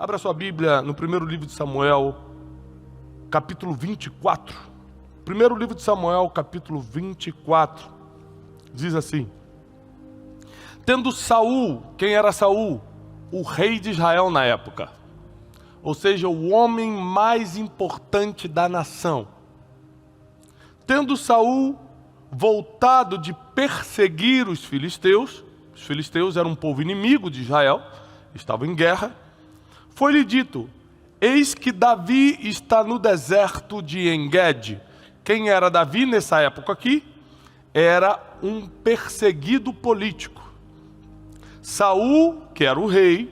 Abra sua Bíblia no primeiro livro de Samuel, capítulo 24. Primeiro livro de Samuel, capítulo 24. Diz assim: Tendo Saul, quem era Saul? O rei de Israel na época. Ou seja, o homem mais importante da nação. Tendo Saul voltado de perseguir os filisteus eram um povo inimigo de Israel, estavam em guerra, foi-lhe dito: eis que Davi está no deserto de En-Gedi. Quem era Davi nessa época aqui? Era um perseguido político. Saul, que era o rei,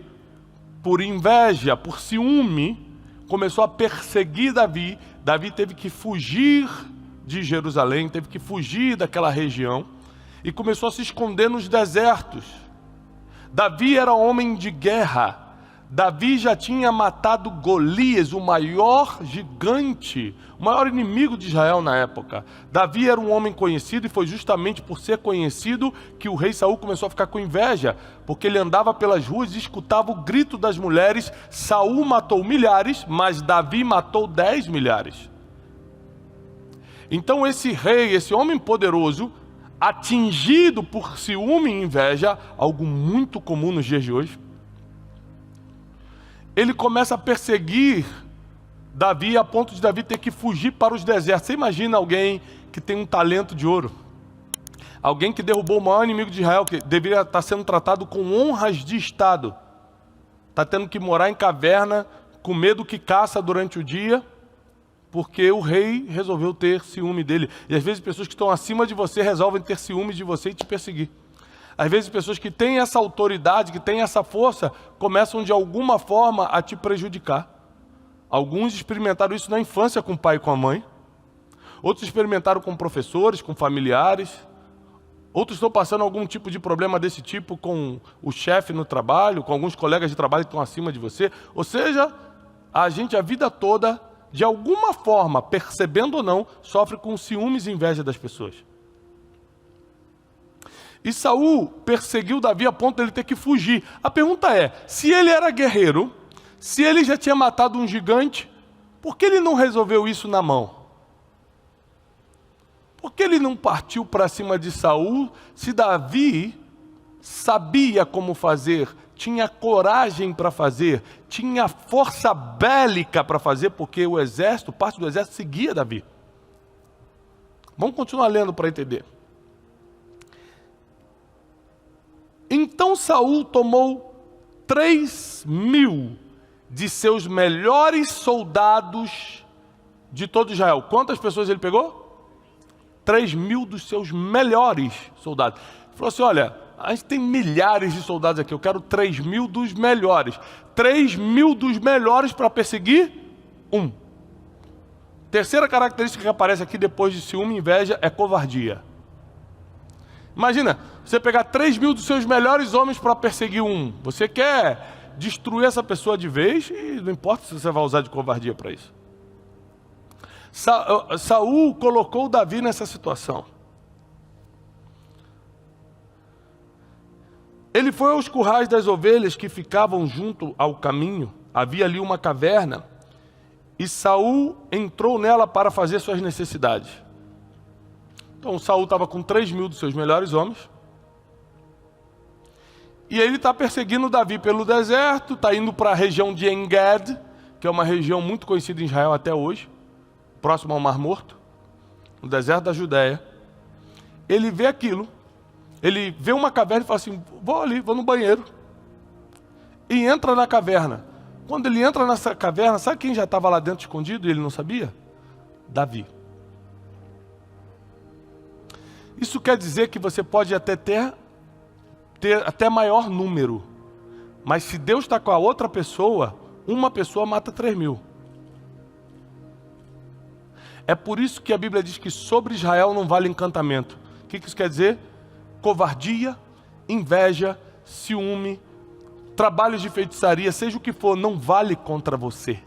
por inveja, por ciúme, começou a perseguir Davi. Davi teve que fugir de Jerusalém, teve que fugir daquela região e começou a se esconder nos desertos. Davi era homem de guerra. Davi já tinha matado Golias, o maior gigante, o maior inimigo de Israel na época. Davi era um homem conhecido e foi justamente por ser conhecido que o rei Saul começou a ficar com inveja, porque ele andava pelas ruas e escutava o grito das mulheres: Saul matou milhares, mas Davi matou 10 milhares. Então esse rei, esse homem poderoso, atingido por ciúme e inveja, algo muito comum nos dias de hoje, ele começa a perseguir Davi a ponto de Davi ter que fugir para os desertos. Você imagina alguém que tem um talento de ouro, alguém que derrubou o maior inimigo de Israel, que deveria estar sendo tratado com honras de Estado, está tendo que morar em caverna, com medo que caça durante o dia, porque o rei resolveu ter ciúme dele. E às vezes pessoas que estão acima de você resolvem ter ciúme de você e te perseguir. Às vezes pessoas que têm essa autoridade, que têm essa força, começam de alguma forma a te prejudicar. Alguns experimentaram isso na infância com o pai e com a mãe. Outros experimentaram com professores, com familiares. Outros estão passando algum tipo de problema desse tipo com o chefe no trabalho, com alguns colegas de trabalho que estão acima de você. Ou seja, a gente a vida toda, de alguma forma, percebendo ou não, sofre com ciúmes e inveja das pessoas. E Saul perseguiu Davi a ponto de ele ter que fugir. A pergunta é, se ele era guerreiro, se ele já tinha matado um gigante, por que ele não resolveu isso na mão? Por que ele não partiu para cima de Saul, se Davi sabia como fazer, tinha coragem para fazer, tinha força bélica para fazer, porque o exército, parte do exército seguia Davi. Vamos continuar lendo para entender. Então Saul tomou 3.000 de seus melhores soldados de todo Israel. Quantas pessoas ele pegou? 3.000 dos seus melhores soldados. Ele falou assim: olha, a gente tem milhares de soldados aqui, eu quero 3.000 dos melhores. 3.000 dos melhores para perseguir um. Terceira característica que aparece aqui depois de ciúme e inveja é covardia. Imagina, você pegar 3.000 dos seus melhores homens para perseguir um. Você quer destruir essa pessoa de vez e não importa se você vai usar de covardia para isso. Saul colocou Davi nessa situação. Ele foi aos currais das ovelhas que ficavam junto ao caminho. Havia ali uma caverna e Saul entrou nela para fazer suas necessidades. Então Saul estava com 3.000 dos seus melhores homens. E ele está perseguindo Davi pelo deserto, está indo para a região de En-Gedi, que é uma região muito conhecida em Israel até hoje, próximo ao Mar Morto, no deserto da Judéia. Ele vê aquilo, ele vê uma caverna e fala assim: vou ali, vou no banheiro. E entra na caverna. Quando ele entra nessa caverna, sabe quem já estava lá dentro escondido e ele não sabia? Davi. Isso quer dizer que você pode até ter até maior número, mas se Deus está com a outra pessoa, uma pessoa mata 3.000. É por isso que a Bíblia diz que sobre Israel não vale encantamento. O que isso quer dizer? Covardia, inveja, ciúme, trabalhos de feitiçaria, seja o que for, não vale contra você.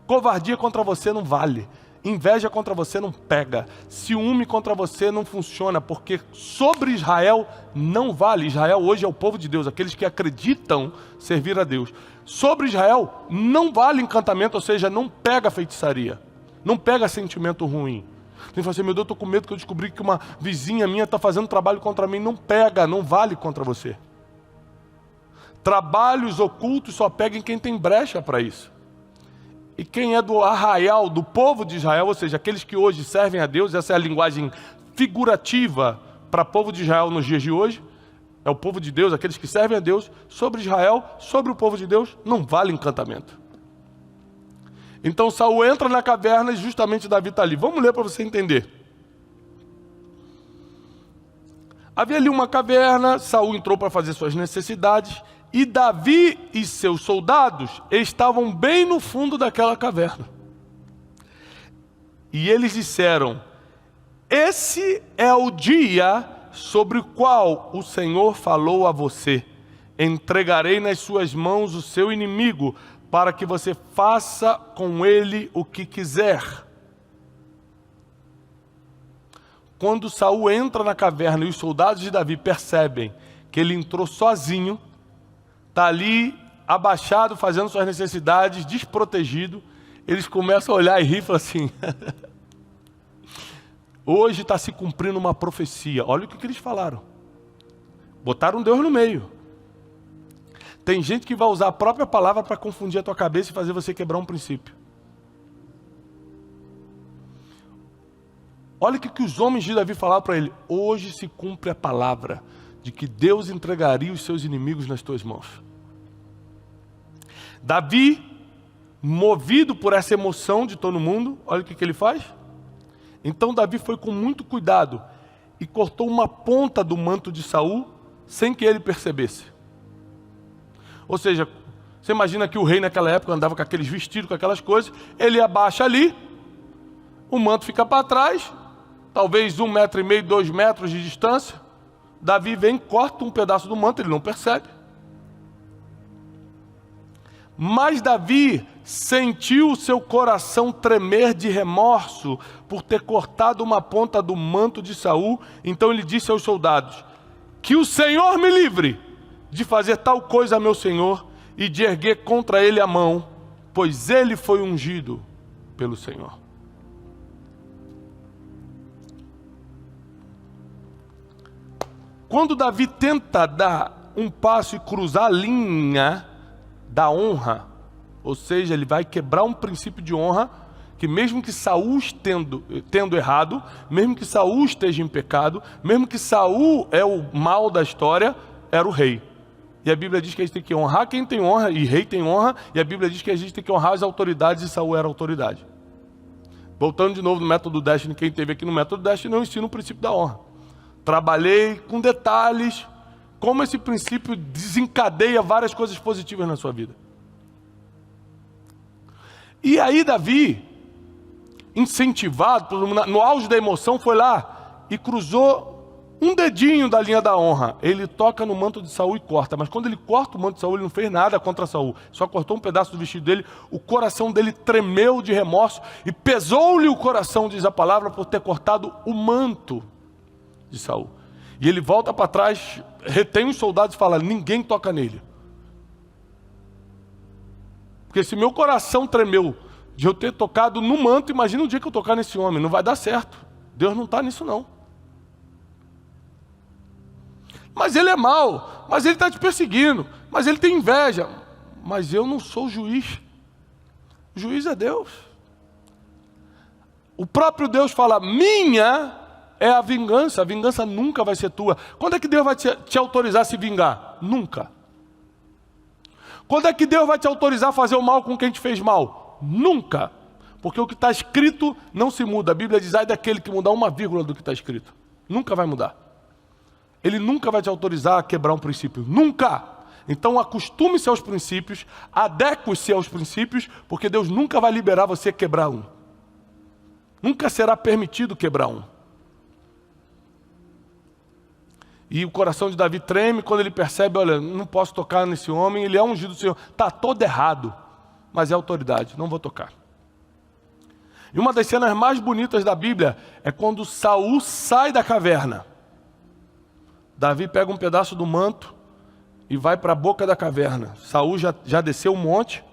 Covardia contra você não vale. Inveja contra você não pega. Ciúme contra você não funciona, porque sobre Israel não vale. Israel hoje é o povo de Deus, aqueles que acreditam servir a Deus. Sobre Israel não vale encantamento, ou seja, não pega feitiçaria. Não pega sentimento ruim. Tem que falar assim, meu Deus, eu estou com medo que eu descobri que uma vizinha minha está fazendo trabalho contra mim. Não pega, não vale contra você. Trabalhos ocultos só pega em quem tem brecha para isso. E quem é do arraial, do povo de Israel, ou seja, aqueles que hoje servem a Deus, essa é a linguagem figurativa para o povo de Israel nos dias de hoje, é o povo de Deus, aqueles que servem a Deus, sobre Israel, sobre o povo de Deus, não vale encantamento. Então Saul entra na caverna e justamente Davi está ali. Vamos ler para você entender. Havia ali uma caverna, Saul entrou para fazer suas necessidades, e Davi e seus soldados estavam bem no fundo daquela caverna. E eles disseram, esse é o dia sobre o qual o Senhor falou a você. Entregarei nas suas mãos o seu inimigo, para que você faça com ele o que quiser. Quando Saul entra na caverna e os soldados de Davi percebem que ele entrou sozinho, está ali abaixado, fazendo suas necessidades, desprotegido, eles começam a olhar e rir e falam assim, hoje está se cumprindo uma profecia. Olha o que eles falaram. Botaram Deus no meio. Tem gente que vai usar a própria palavra para confundir a tua cabeça e fazer você quebrar um princípio. Olha o que os homens de Davi falaram para ele. Hoje se cumpre a palavra de que Deus entregaria os seus inimigos nas tuas mãos. Davi, movido por essa emoção de todo mundo, olha o que ele faz. Então Davi foi com muito cuidado e cortou uma ponta do manto de Saul sem que ele percebesse. Ou seja, você imagina que o rei naquela época andava com aqueles vestidos, com aquelas coisas, ele abaixa ali, o manto fica para trás, talvez 1,5 metro, 2 metros de distância, Davi vem, corta um pedaço do manto, ele não percebe. Mas Davi sentiu o seu coração tremer de remorso por ter cortado uma ponta do manto de Saul, então ele disse aos soldados, que o Senhor me livre de fazer tal coisa a meu Senhor e de erguer contra ele a mão, pois ele foi ungido pelo Senhor. Quando Davi tenta dar um passo e cruzar a linha da honra, ou seja, ele vai quebrar um princípio de honra, que mesmo que Saul tendo errado, mesmo que Saul esteja em pecado, mesmo que Saul é o mal da história, era o rei. E a Bíblia diz que a gente tem que honrar quem tem honra, e rei tem honra, e a Bíblia diz que a gente tem que honrar as autoridades, e Saul era autoridade. Voltando de novo no método Destiny, quem esteve aqui no método Destiny, eu ensino o princípio da honra. Trabalhei com detalhes, como esse princípio desencadeia várias coisas positivas na sua vida. E aí Davi, incentivado, no auge da emoção, foi lá e cruzou um dedinho da linha da honra. Ele toca no manto de Saul e corta. Mas quando ele corta o manto de Saul, ele não fez nada contra Saul. Só cortou um pedaço do vestido dele. O coração dele tremeu de remorso. E pesou-lhe o coração, diz a palavra, por ter cortado o manto de Saul. E ele volta para trás, retém os soldados e fala, ninguém toca nele. Porque se meu coração tremeu de eu ter tocado no manto, imagina o dia que eu tocar nesse homem. Não vai dar certo. Deus não está nisso não. Mas ele é mau, mas ele está te perseguindo, mas ele tem inveja. Mas eu não sou juiz. O juiz é Deus. O próprio Deus fala, minha é a vingança nunca vai ser tua. Quando é que Deus vai te autorizar a se vingar? Nunca. Quando é que Deus vai te autorizar a fazer o mal com quem te fez mal? Nunca. Porque o que está escrito não se muda. A Bíblia diz, ai daquele que mudar uma vírgula do que está escrito. Nunca vai mudar. Ele nunca vai te autorizar a quebrar um princípio. Nunca! Então acostume-se aos princípios, adeque-se aos princípios, porque Deus nunca vai liberar você a quebrar um. Nunca será permitido quebrar um. E o coração de Davi treme quando ele percebe, olha, não posso tocar nesse homem, ele é ungido do Senhor. Está todo errado, mas é autoridade, não vou tocar. E uma das cenas mais bonitas da Bíblia é quando Saul sai da caverna. Davi pega um pedaço do manto e vai para a boca da caverna. Saul já desceu o monte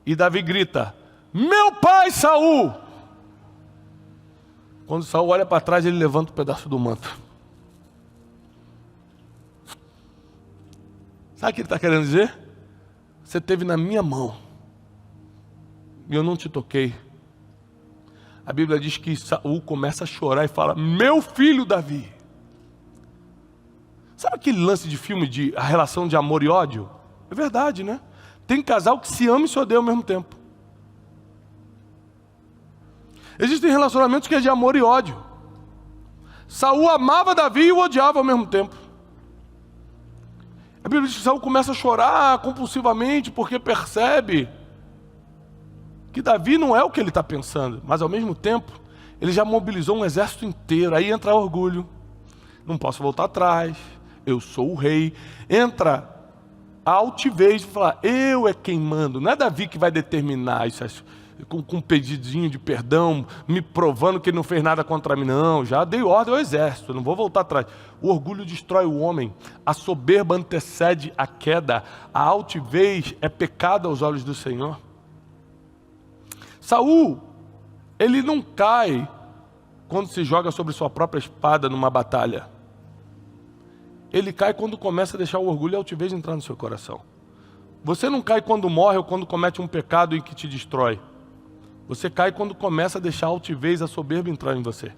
e Davi grita: meu pai Saul! Quando Saul olha para trás, ele levanta um pedaço do manto. Sabe o que ele está querendo dizer? Você esteve na minha mão e eu não te toquei. A Bíblia diz que Saul começa a chorar e fala: meu filho Davi. Sabe aquele lance de filme de a relação de amor e ódio? É verdade, né? Tem casal que se ama e se odeia ao mesmo tempo. Existem relacionamentos que é de amor e ódio. Saul amava Davi e o odiava ao mesmo tempo. A Bíblia diz que Saul começa a chorar compulsivamente porque percebe que Davi não é o que ele está pensando, mas ao mesmo tempo ele já mobilizou um exército inteiro. Aí entra orgulho, não posso voltar atrás, eu sou o rei. Entra a altivez de falar: eu é quem mando. Não é Davi que vai determinar isso com um pedidinho de perdão, me provando que ele não fez nada contra mim. Não, já dei ordem ao exército, não vou voltar atrás. O orgulho destrói o homem, a soberba antecede a queda, a altivez é pecado aos olhos do Senhor. Saul, ele não cai quando se joga sobre sua própria espada numa batalha. Ele cai quando começa a deixar o orgulho e a altivez entrar no seu coração. Você não cai quando morre ou quando comete um pecado em que te destrói. Você cai quando começa a deixar a altivez, a soberba entrar em você.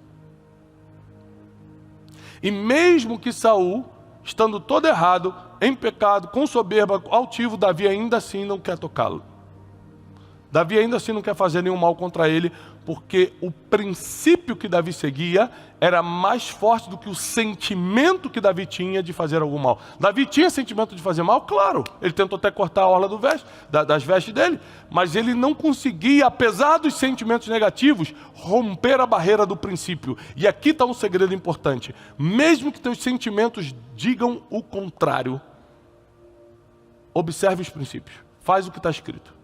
E mesmo que Saul, estando todo errado, em pecado, com soberba, altivo, Davi ainda assim não quer tocá-lo. Davi ainda assim não quer fazer nenhum mal contra ele, porque o princípio que Davi seguia era mais forte do que o sentimento que Davi tinha de fazer algum mal. Davi tinha sentimento de fazer mal? Claro. Ele tentou até cortar a orla das vestes dele, mas ele não conseguia, apesar dos sentimentos negativos, romper a barreira do princípio. E aqui está um segredo importante. Mesmo que teus sentimentos digam o contrário, observe os princípios. Faz o que está escrito.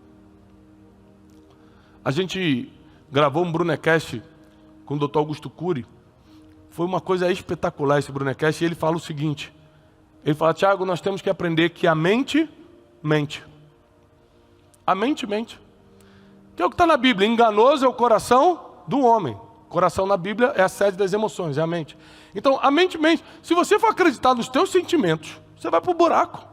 A gente gravou um Brunecast com o Dr. Augusto Cury. Foi uma coisa espetacular esse Brunecast. E ele fala o seguinte. Ele fala: Tiago, nós temos que aprender que a mente mente. A mente mente. Que é o que está na Bíblia. Enganoso é o coração do homem. O coração na Bíblia é a sede das emoções, é a mente. Então, a mente mente. Se você for acreditar nos teus sentimentos, você vai para o buraco.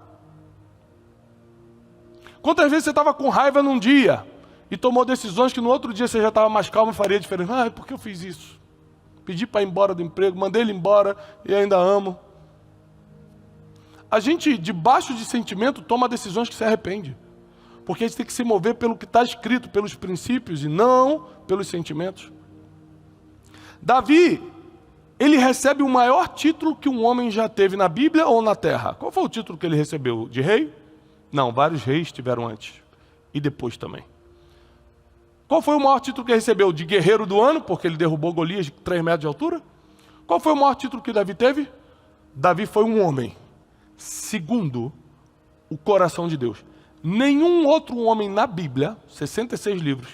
Quantas vezes você estava com raiva num dia e tomou decisões que no outro dia você já estava mais calmo e faria diferente? Ah, por que eu fiz isso? Pedi para ir embora do emprego, mandei ele embora e ainda amo. A gente, debaixo de sentimento, toma decisões que se arrepende. Porque a gente tem que se mover pelo que está escrito, pelos princípios e não pelos sentimentos. Davi, ele recebe o maior título que um homem já teve na Bíblia ou na terra. Qual foi o título que ele recebeu? De rei? Não, vários reis tiveram antes. E depois também. Qual foi o maior título que ele recebeu? De guerreiro do ano, porque ele derrubou Golias de 3 metros de altura? Qual foi o maior título que Davi teve? Davi foi um homem segundo o coração de Deus. Nenhum outro homem na Bíblia, 66 livros,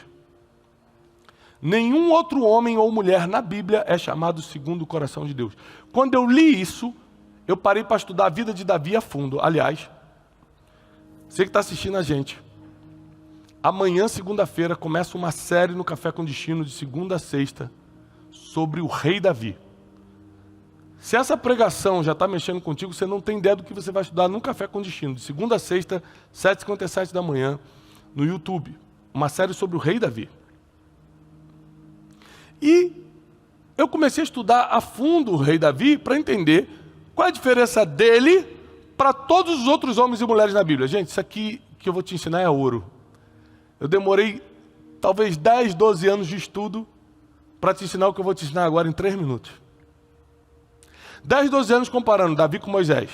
nenhum outro homem ou mulher na Bíblia é chamado segundo o coração de Deus. Quando eu li isso, eu parei para estudar a vida de Davi a fundo. Aliás, você que está assistindo a gente, amanhã, segunda-feira, começa uma série no Café com Destino, de segunda a sexta, sobre o rei Davi. Se essa pregação já está mexendo contigo, você não tem ideia do que você vai estudar no Café com Destino, de segunda a sexta, 7h57 da manhã, no YouTube. Uma série sobre o rei Davi. E eu comecei a estudar a fundo o rei Davi para entender qual é a diferença dele para todos os outros homens e mulheres na Bíblia. Gente, isso aqui que eu vou te ensinar é ouro. Eu demorei talvez 10, 12 anos de estudo para te ensinar o que eu vou te ensinar agora em 3 minutos. 10, 12 anos comparando Davi com Moisés,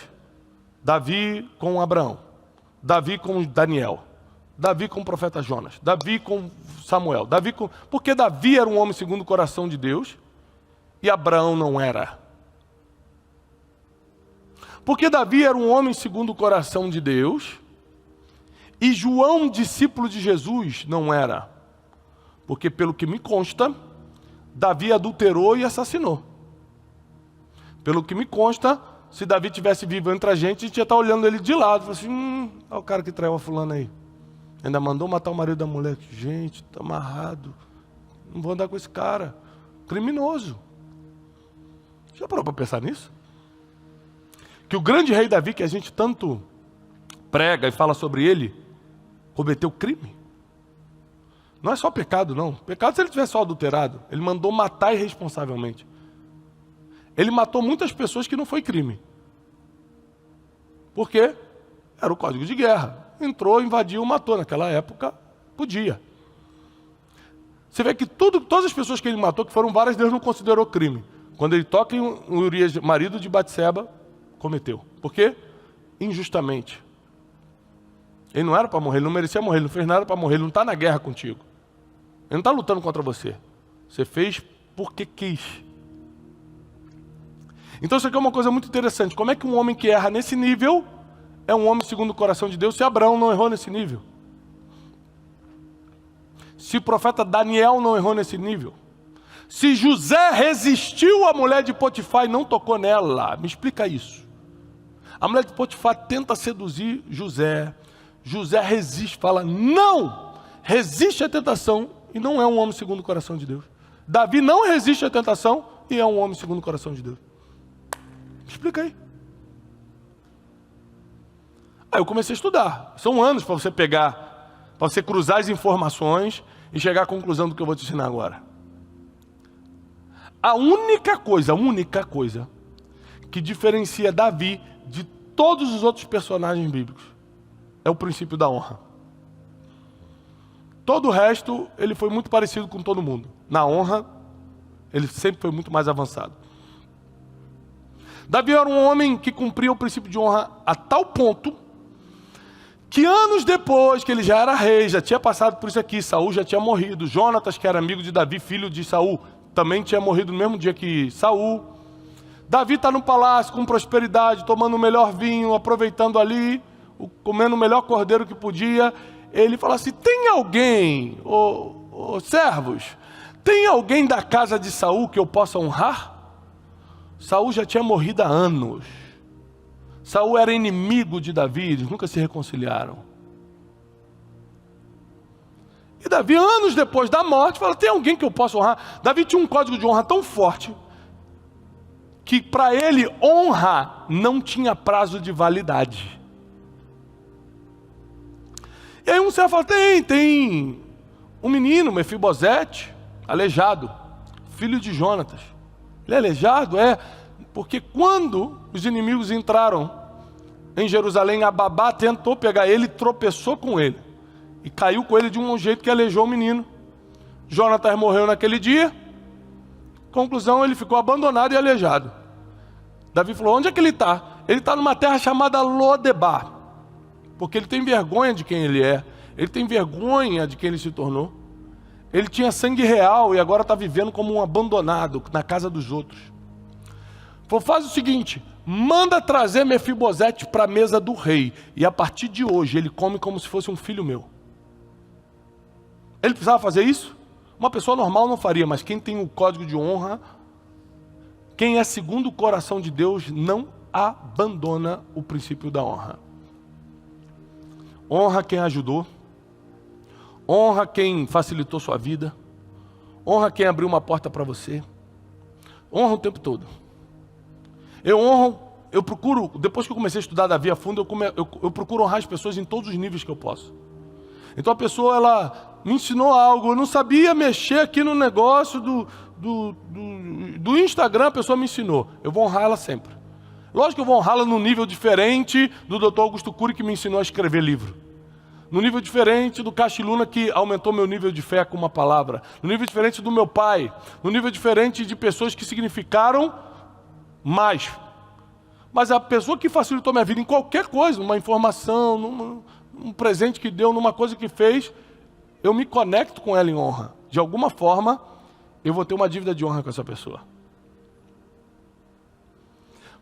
Davi com Abraão, Davi com Daniel, Davi com o profeta Jonas, Davi com Samuel, porque Davi era um homem segundo o coração de Deus e Abraão não era. Porque Davi era um homem segundo o coração de Deus e João, discípulo de Jesus, não era. Porque pelo que me consta, Davi adulterou e assassinou. Pelo que me consta, se Davi tivesse vivo entre a gente ia estar olhando ele de lado. Falando assim, olha o cara que traiu a fulana aí. Ainda mandou matar o marido da mulher. Gente, tá amarrado. Não vou andar com esse cara. Criminoso. Já parou para pensar nisso? Que o grande rei Davi, que a gente tanto prega e fala sobre ele, cometeu crime. Não é só pecado, não. Pecado se ele tivesse só adulterado. Ele mandou matar irresponsavelmente. Ele matou muitas pessoas que não foi crime. Por quê? Era o código de guerra. Entrou, invadiu, matou. Naquela época, podia. Você vê que todas as pessoas que ele matou, que foram várias, Deus não considerou crime. Quando ele toca em Urias, marido de Batseba, cometeu. Por quê? Injustamente. Ele não era para morrer, ele não merecia morrer, ele não fez nada para morrer, ele não está na guerra contigo. Ele não está lutando contra você. Você fez porque quis. Então isso aqui é uma coisa muito interessante. Como é que um homem que erra nesse nível é um homem segundo o coração de Deus, se Abraão não errou nesse nível? Se o profeta Daniel não errou nesse nível? Se José resistiu à mulher de Potifar e não tocou nela? Me explica isso. A mulher de Potifar tenta seduzir José. José resiste, fala não! Resiste à tentação e não é um homem segundo o coração de Deus. Davi não resiste à tentação e é um homem segundo o coração de Deus. Me explica aí. Aí eu comecei a estudar. São anos para você pegar, para você cruzar as informações e chegar à conclusão do que eu vou te ensinar agora. A única coisa que diferencia Davi de todos os outros personagens bíblicos é o princípio da honra. Todo o resto, ele foi muito parecido com todo mundo. Na honra, ele sempre foi muito mais avançado. Davi era um homem que cumpria o princípio de honra a tal ponto que anos depois que ele já era rei, já tinha passado por isso aqui, Saul já tinha morrido, Jonatas, que era amigo de Davi, filho de Saul, também tinha morrido no mesmo dia que Saul. Davi está no palácio com prosperidade, tomando o melhor vinho, aproveitando ali, comendo o melhor cordeiro que podia. Ele fala assim, tem alguém, servos, tem alguém da casa de Saul que eu possa honrar? Saul já tinha morrido há anos. Saul era inimigo de Davi, eles nunca se reconciliaram. E Davi, anos depois da morte, fala, tem alguém que eu possa honrar? Davi tinha um código de honra tão forte, que para ele honra não tinha prazo de validade. E aí um servo fala, tem um menino, Mefibosete, aleijado, filho de Jonatas. Ele é aleijado? É, porque quando os inimigos entraram em Jerusalém, a babá tentou pegar ele, tropeçou com ele. E caiu com ele de um jeito que aleijou o menino. Jonatas morreu naquele dia. Conclusão, ele ficou abandonado e aleijado. Davi falou, onde é que ele está? Ele está numa terra chamada Lodebar. Porque ele tem vergonha de quem ele é. Ele tem vergonha de quem ele se tornou. Ele tinha sangue real e agora está vivendo como um abandonado na casa dos outros. Falou, faz o seguinte, manda trazer Mefibosete para a mesa do rei. E a partir de hoje ele come como se fosse um filho meu. Ele precisava fazer isso? Uma pessoa normal não faria, mas quem tem o código de honra, quem é segundo o coração de Deus, não abandona o princípio da honra. Honra quem ajudou. Honra quem facilitou sua vida. Honra quem abriu uma porta para você. Honra o tempo todo. Eu procuro, depois que eu comecei a estudar Davi a fundo, eu procuro honrar as pessoas em todos os níveis que eu posso. Então a pessoa, ela me ensinou algo, eu não sabia mexer aqui no negócio do Instagram, a pessoa me ensinou. Eu vou honrar ela sempre. Lógico que eu vou honrá-la num nível diferente do Dr. Augusto Cury, que me ensinou a escrever livro. No nível diferente do Cachiluna, que aumentou meu nível de fé com uma palavra. No nível diferente do meu pai. No nível diferente de pessoas que significaram mais. Mas a pessoa que facilitou minha vida em qualquer coisa, numa informação, num presente que deu, numa coisa que fez, eu me conecto com ela em honra. De alguma forma, eu vou ter uma dívida de honra com essa pessoa.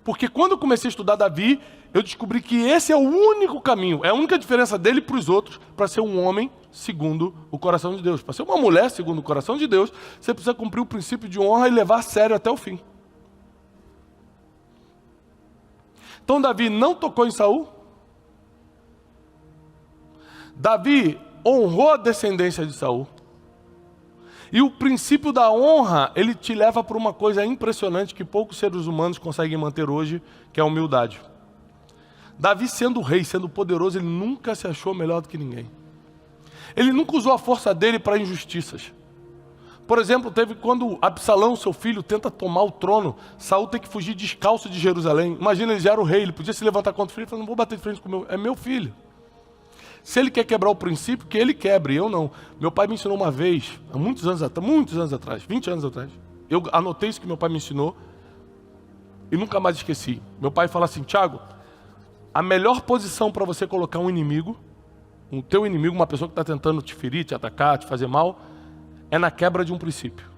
Porque quando eu comecei a estudar Davi, eu descobri que esse é o único caminho, é a única diferença dele para os outros, para ser um homem segundo o coração de Deus. Para ser uma mulher segundo o coração de Deus, você precisa cumprir o princípio de honra e levar a sério até o fim. Então Davi não tocou em Saul. Davi honrou a descendência de Saul. E o princípio da honra, ele te leva para uma coisa impressionante que poucos seres humanos conseguem manter hoje, que é a humildade. Davi, sendo rei, sendo poderoso, ele nunca se achou melhor do que ninguém. Ele nunca usou a força dele para injustiças. Por exemplo, teve quando Absalão, seu filho, tenta tomar o trono, Saul tem que fugir descalço de Jerusalém. Imagina, ele já era o rei, ele podia se levantar contra o filho e falar, não vou bater de frente com o meu, é meu filho. Se ele quer quebrar o princípio, que ele quebre, eu não. Meu pai me ensinou uma vez, há muitos anos atrás, 20 anos atrás. Eu anotei isso que meu pai me ensinou e nunca mais esqueci. Meu pai fala assim, Tiago, a melhor posição para você colocar um inimigo, um teu inimigo, uma pessoa que está tentando te ferir, te atacar, te fazer mal, é na quebra de um princípio.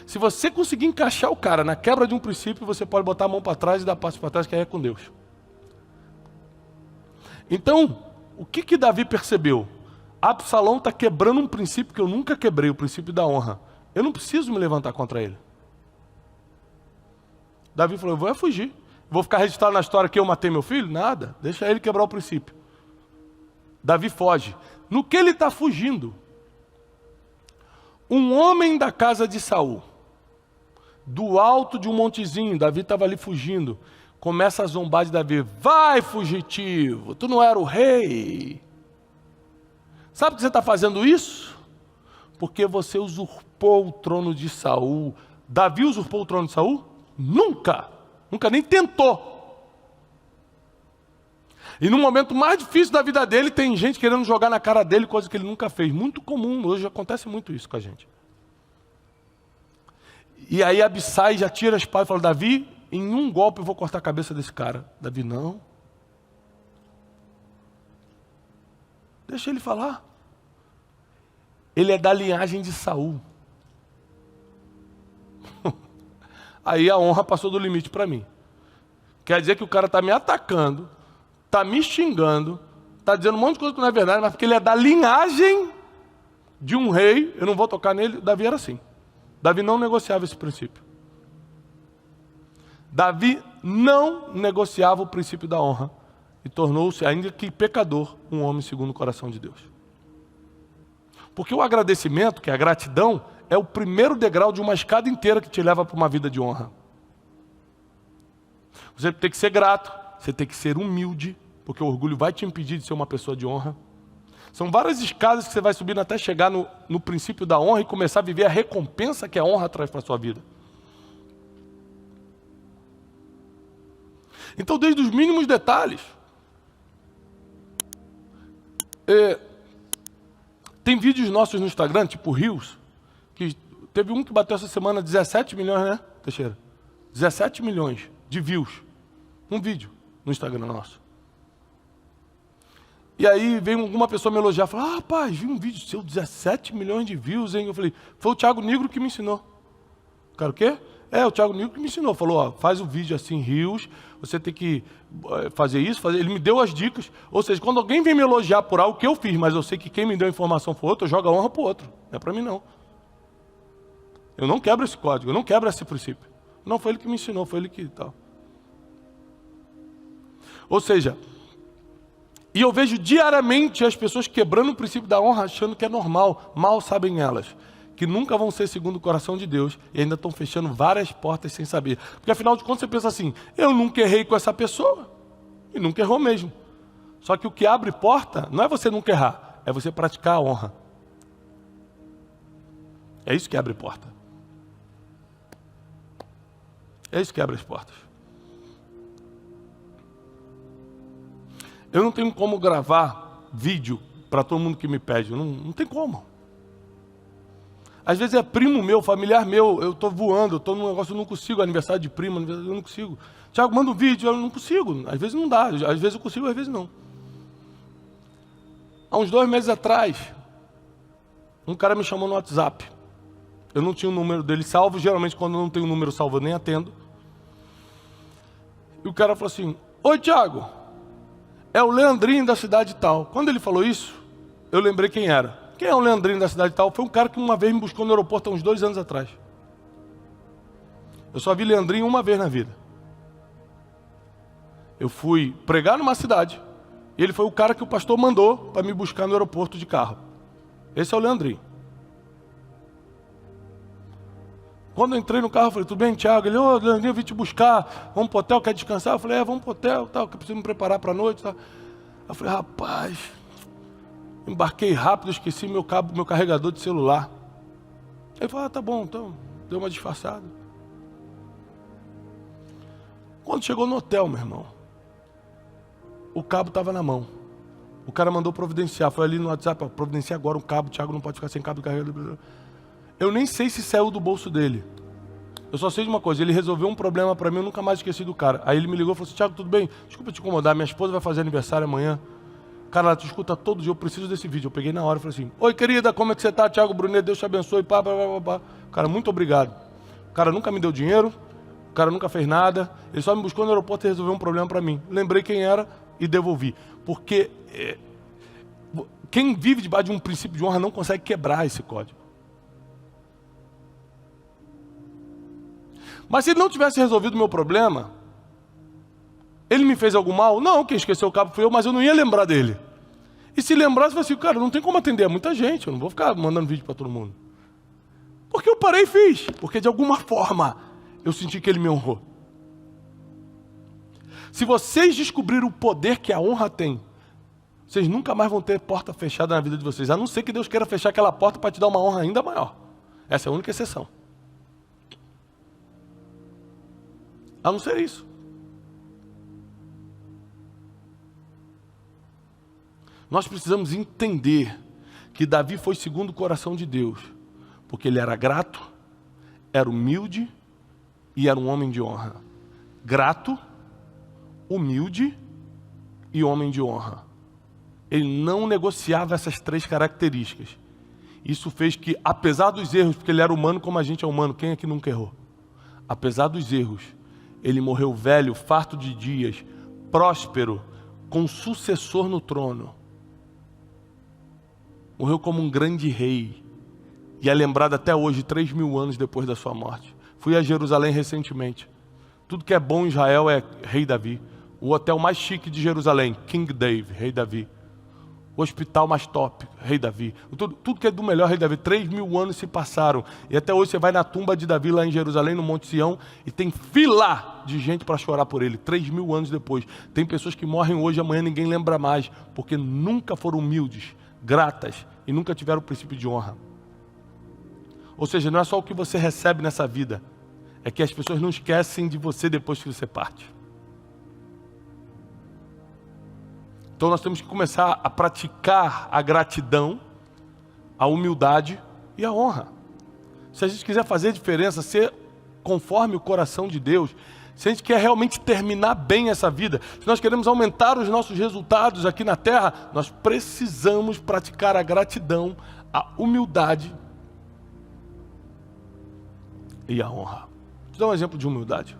Se você conseguir encaixar o cara na quebra de um princípio, você pode botar a mão para trás e dar passo para trás, que aí é com Deus. Então, o que Davi percebeu? Absalão está quebrando um princípio que eu nunca quebrei, o princípio da honra. Eu não preciso me levantar contra ele. Davi falou, eu vou fugir. Vou ficar registrado na história que eu matei meu filho? Nada, deixa ele quebrar o princípio. Davi foge. No que ele está fugindo? Um homem da casa de Saul, do alto de um montezinho, Davi estava ali fugindo, começa a zombar de Davi, vai fugitivo, tu não era o rei. Sabe por que você está fazendo isso? Porque você usurpou o trono de Saul. Davi usurpou o trono de Saul? Nunca nem tentou. E no momento mais difícil da vida dele, tem gente querendo jogar na cara dele coisa que ele nunca fez. Muito comum, hoje acontece muito isso com a gente. E aí Abissai já tira a espada e fala, Davi, em um golpe eu vou cortar a cabeça desse cara. Davi, não. Deixa ele falar. Ele é da linhagem de Saul. Aí a honra passou do limite para mim. Quer dizer que o cara está me atacando, está me xingando, está dizendo um monte de coisa que não é verdade, mas porque ele é da linhagem de um rei, eu não vou tocar nele. Davi era assim. Davi não negociava esse princípio. Davi não negociava o princípio da honra e tornou-se, ainda que pecador, um homem segundo o coração de Deus. Porque o agradecimento, que é a gratidão, é o primeiro degrau de uma escada inteira que te leva para uma vida de honra. Você tem que ser grato, você tem que ser humilde, porque o orgulho vai te impedir de ser uma pessoa de honra. São várias escadas que você vai subindo até chegar no princípio da honra e começar a viver a recompensa que a honra traz para a sua vida. Então, desde os mínimos detalhes, tem vídeos nossos no Instagram, tipo Reels, que teve um que bateu essa semana 17 milhões, né, Teixeira? 17 milhões de views. Um vídeo no Instagram nosso. E aí veio alguma pessoa me elogiar, falou, rapaz, vi um vídeo seu, 17 milhões de views, hein? Eu falei, foi o Thiago Nigro que me ensinou. Cara, o quê? O Thiago Nigro que me ensinou. Falou, ó, faz o vídeo assim, Reels, você tem que fazer isso, fazer. Ele me deu as dicas. Ou seja, quando alguém vem me elogiar por algo que eu fiz, mas eu sei que quem me deu a informação foi outro, eu jogo a honra para o outro. Não é para mim, não. Eu não quebro esse código, eu não quebro esse princípio. Não, foi ele que me ensinou, foi ele que tal. Ou seja, e eu vejo diariamente as pessoas quebrando o princípio da honra, achando que é normal. Mal sabem elas, que nunca vão ser segundo o coração de Deus e ainda estão fechando várias portas sem saber. Porque afinal de contas você pensa assim, eu nunca errei com essa pessoa. E nunca errou mesmo. Só que o que abre porta não é você nunca errar, é você praticar a honra. É isso que abre porta. É isso que abre as portas. Eu não tenho como gravar vídeo para todo mundo que me pede. Não tem como. Às vezes é primo meu, familiar meu, eu estou voando, eu estou num negócio, eu não consigo, aniversário de primo, eu não consigo. Tiago, manda um vídeo, eu não consigo. Às vezes não dá, às vezes eu consigo, às vezes não. Há uns 2 meses atrás, um cara me chamou no WhatsApp. Eu não tinha o número dele salvo, geralmente quando eu não tenho o número salvo eu nem atendo. E o cara falou assim, oi Thiago, é o Leandrinho da cidade tal. Quando ele falou isso, eu lembrei quem era. Quem é o Leandrinho da cidade tal? Foi um cara que uma vez me buscou no aeroporto há uns 2 anos atrás. Eu só vi Leandrinho uma vez na vida. Eu fui pregar numa cidade, e ele foi o cara que o pastor mandou para me buscar no aeroporto de carro. Esse é o Leandrinho. Quando eu entrei no carro, eu falei, tudo bem, Thiago? Ele, ô, Leandrinho, eu vim te buscar, vamos pro hotel, quer descansar? Eu falei, vamos pro hotel, tal, que eu preciso me preparar para a noite. Tal. Eu falei, rapaz, embarquei rápido, esqueci meu carregador de celular. Ele falou, tá bom, então, deu uma disfarçada. Quando chegou no hotel, meu irmão, o cabo estava na mão. O cara mandou providenciar, foi ali no WhatsApp, providenciar agora um cabo, o Thiago não pode ficar sem cabo de carregador. Eu nem sei se saiu do bolso dele. Eu só sei de uma coisa, ele resolveu um problema para mim, eu nunca mais esqueci do cara. Aí ele me ligou e falou assim, Thiago, tudo bem? Desculpa te incomodar, minha esposa vai fazer aniversário amanhã. Cara, ela te escuta todo dia, eu preciso desse vídeo. Eu peguei na hora e falei assim, oi querida, como é que você tá, Thiago Brunet? Deus te abençoe, pá. Cara, muito obrigado. O cara nunca me deu dinheiro, o cara nunca fez nada, ele só me buscou no aeroporto e resolveu um problema para mim. Lembrei quem era e devolvi. Porque quem vive debaixo de um princípio de honra não consegue quebrar esse código. Mas se ele não tivesse resolvido o meu problema, ele me fez algum mal? Não, quem esqueceu o cabo fui eu, mas eu não ia lembrar dele. E se lembrasse, eu falei assim, cara, não tem como atender a muita gente, eu não vou ficar mandando vídeo para todo mundo. Porque eu parei e fiz, porque de alguma forma eu senti que ele me honrou. Se vocês descobrirem o poder que a honra tem, vocês nunca mais vão ter porta fechada na vida de vocês, a não ser que Deus queira fechar aquela porta para te dar uma honra ainda maior. Essa é a única exceção. A não ser isso. Nós precisamos entender que Davi foi segundo o coração de Deus, porque ele era grato, era humilde e era um homem de honra. Grato, humilde e homem de honra. Ele não negociava essas 3 características. Isso fez que, apesar dos erros, porque ele era humano como a gente é humano, quem aqui nunca errou? Apesar dos erros, ele morreu velho, farto de dias, próspero, com sucessor no trono. Morreu como um grande rei. E é lembrado até hoje, 3.000 anos depois da sua morte. Fui a Jerusalém recentemente. Tudo que é bom em Israel é Rei Davi. O hotel mais chique de Jerusalém, King David, Rei Davi. O hospital mais top, Rei Davi. Tudo que é do melhor, Rei Davi. 3.000 anos se passaram. E até hoje você vai na tumba de Davi lá em Jerusalém, no Monte Sião, e tem fila de gente para chorar por ele. 3.000 anos depois. Tem pessoas que morrem hoje, amanhã ninguém lembra mais, porque nunca foram humildes, gratas e nunca tiveram o princípio de honra. Ou seja, não é só o que você recebe nessa vida, é que as pessoas não esquecem de você depois que você parte. Então nós temos que começar a praticar a gratidão, a humildade e a honra. Se a gente quiser fazer a diferença, ser conforme o coração de Deus, se a gente quer realmente terminar bem essa vida, se nós queremos aumentar os nossos resultados aqui na terra, nós precisamos praticar a gratidão, a humildade e a honra. Vou te dar um exemplo de humildade.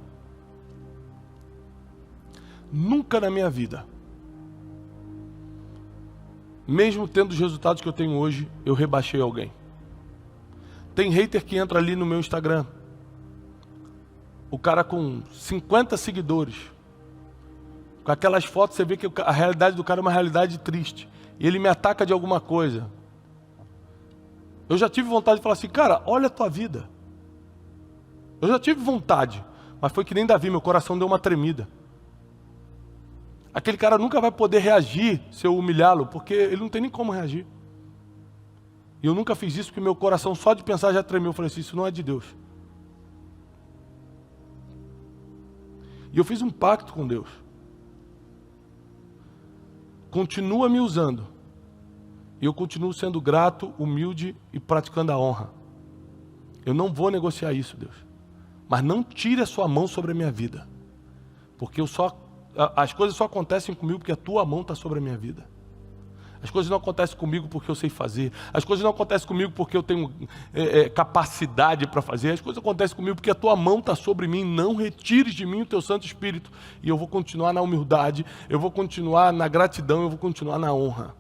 Nunca na minha vida, mesmo tendo os resultados que eu tenho hoje, eu rebaixei alguém. Tem hater que entra ali no meu Instagram, o cara com 50 seguidores, com aquelas fotos você vê que a realidade do cara é uma realidade triste, e ele me ataca de alguma coisa. Eu já tive vontade de falar assim, cara, olha a tua vida. Eu já tive vontade, mas foi que nem Davi, meu coração deu uma tremida. Aquele cara nunca vai poder reagir se eu humilhá-lo, porque ele não tem nem como reagir. E eu nunca fiz isso, porque meu coração só de pensar já tremeu. Eu falei assim, isso não é de Deus. E eu fiz um pacto com Deus. Continua me usando. E eu continuo sendo grato, humilde e praticando a honra. Eu não vou negociar isso, Deus. Mas não tire a sua mão sobre a minha vida. Porque as coisas só acontecem comigo porque a tua mão está sobre a minha vida. As coisas não acontecem comigo porque eu sei fazer. As coisas não acontecem comigo porque eu tenho capacidade para fazer. As coisas acontecem comigo porque a tua mão está sobre mim. Não retires de mim o teu Santo Espírito. E eu vou continuar na humildade, eu vou continuar na gratidão, eu vou continuar na honra.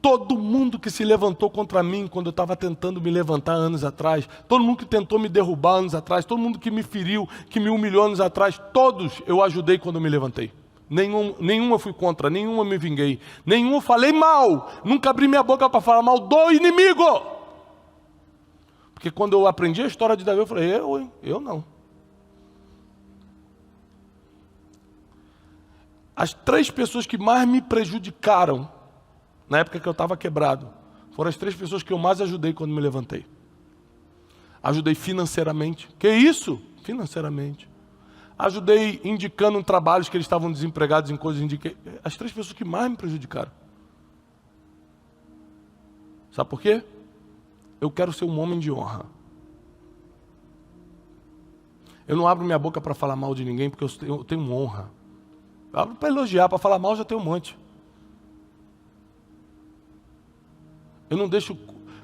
Todo mundo que se levantou contra mim quando eu estava tentando me levantar anos atrás, todo mundo que tentou me derrubar anos atrás, todo mundo que me feriu, que me humilhou anos atrás, todos eu ajudei quando eu me levantei. Nenhuma fui contra, nenhuma me vinguei, nenhuma falei mal, nunca abri minha boca para falar mal do inimigo. Porque quando eu aprendi a história de Davi, eu falei, eu não. As 3 pessoas que mais me prejudicaram, na época que eu estava quebrado, foram as 3 pessoas que eu mais ajudei quando me levantei. Ajudei financeiramente. Que isso? Financeiramente. Ajudei indicando trabalhos que eles estavam desempregados em coisas. Indiquei. As 3 pessoas que mais me prejudicaram. Sabe por quê? Eu quero ser um homem de honra. Eu não abro minha boca para falar mal de ninguém porque eu tenho honra. Eu abro para elogiar, para falar mal já tem um monte. Eu não deixo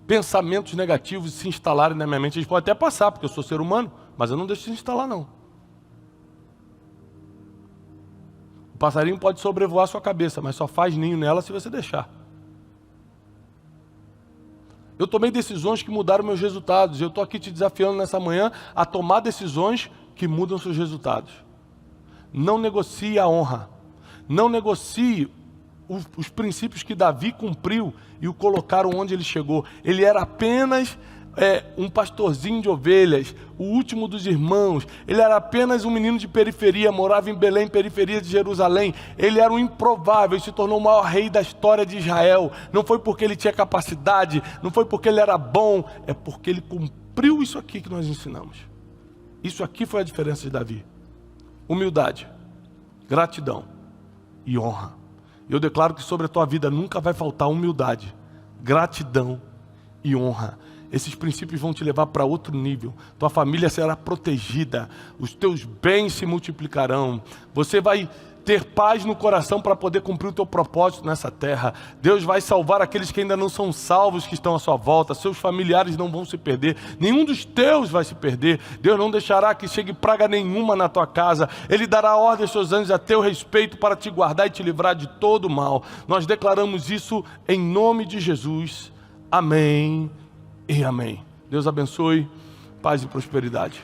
pensamentos negativos se instalarem na minha mente. Eles podem até passar, porque eu sou ser humano, mas eu não deixo se instalar, não. O passarinho pode sobrevoar a sua cabeça, mas só faz ninho nela se você deixar. Eu tomei decisões que mudaram meus resultados. Eu estou aqui te desafiando nessa manhã a tomar decisões que mudam seus resultados. Não negocie a honra. Não negocie os princípios que Davi cumpriu e o colocaram onde ele chegou. Ele era apenas um pastorzinho de ovelhas, o último dos irmãos. Ele era apenas um menino de periferia, morava em Belém, periferia de Jerusalém. Ele era um improvável e se tornou o maior rei da história de Israel. Não foi porque ele tinha capacidade, não foi porque ele era bom, é porque ele cumpriu isso aqui que nós ensinamos. Isso aqui foi a diferença de Davi. Humildade, gratidão e honra. Eu declaro que sobre a tua vida nunca vai faltar humildade, gratidão e honra. Esses princípios vão te levar para outro nível. Tua família será protegida, os teus bens se multiplicarão. Você vai ter paz no coração para poder cumprir o teu propósito nessa terra. Deus vai salvar aqueles que ainda não são salvos, que estão à sua volta. Seus familiares não vão se perder. Nenhum dos teus vai se perder. Deus não deixará que chegue praga nenhuma na tua casa. Ele dará ordem aos seus anjos a teu respeito para te guardar e te livrar de todo o mal. Nós declaramos isso em nome de Jesus. Amém e amém. Deus abençoe. Paz e prosperidade.